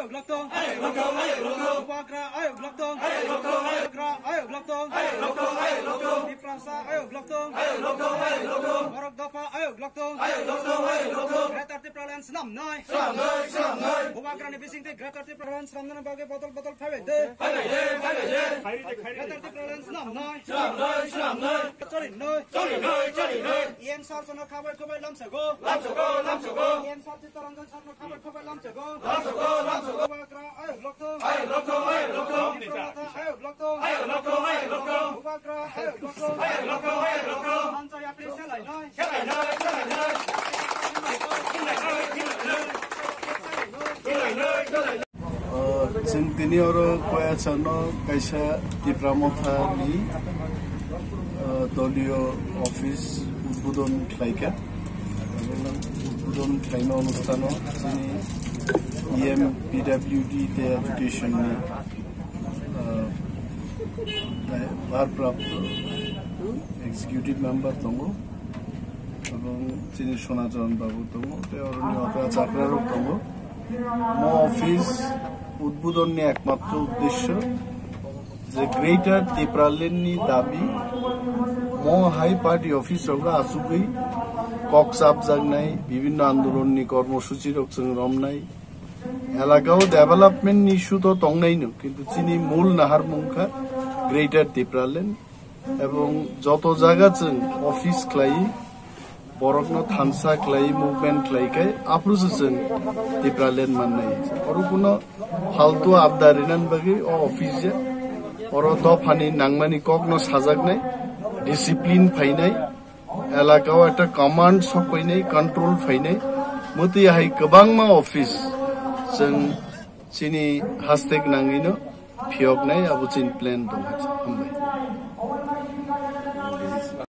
ayok loktong Bukakra ayok loktong Bukakra ayok loktong Diprasa ayok loktong Borok Dapa ayok loktong Greater Tipralan senam noi Bukakra ni bising ti Greater Tipralan senam noi bagi botol-botol phawede Greater Tipralan senam noi Chori noi Iem sar sono khabar khobai lamsago Iem sar ti tarangan sono khabar khobai lamsago Bukakra ayok loktong Diprasa ayok loktong Bukakra ayok loktong Mansa ya pri selai noi जों दिनै आरो कयाचानो कायसा दिप्रामथानि दलीय office उद्बोधन खालायखा उद्बोधन खालायनाय अनुष्ठानाव जोंनि EM PWD एजुकेशननि भारप्राप्त executive member दङ এবং जोंनि सनातन बाबु दङ अरण्य चाक्रारक दङ मो अफिस उद्बोधननि एकमात्र उद्देश्य जे ग्रेटर तिप्रालेननि दाबी मो हाई पार्टी अफिसराव आसुगै कक्साब जागनाय विभिन्न आन्दोलननि कर्मसूची रकजों रमनाय एलाकाव डेभेलपमेन्ट इश्यू तो दंनायनो किन्तु जोंनि मूल नाहारमुंखा ग्रेटर तिप्रालेन एवं जत जायगाजों अफिस खालायो बरकनो थानसा खालायो मुभमेन्ट खालायखाय आप्रुसोजों तिप्रालेन माननाय और कुनो फालतु आबदारिनान बागै अफिस और दफानि नांमानि ककनो साजागनाय डिसिप्लिन फायनाय एलाकाव एक कमान्ड सफैनाय कंट्रोल फायनाय मतिहाय गोबांमा अफिस जों जोंनि हास्टेग नाङैनो फियगनाय आबो जों प्लेन दङ।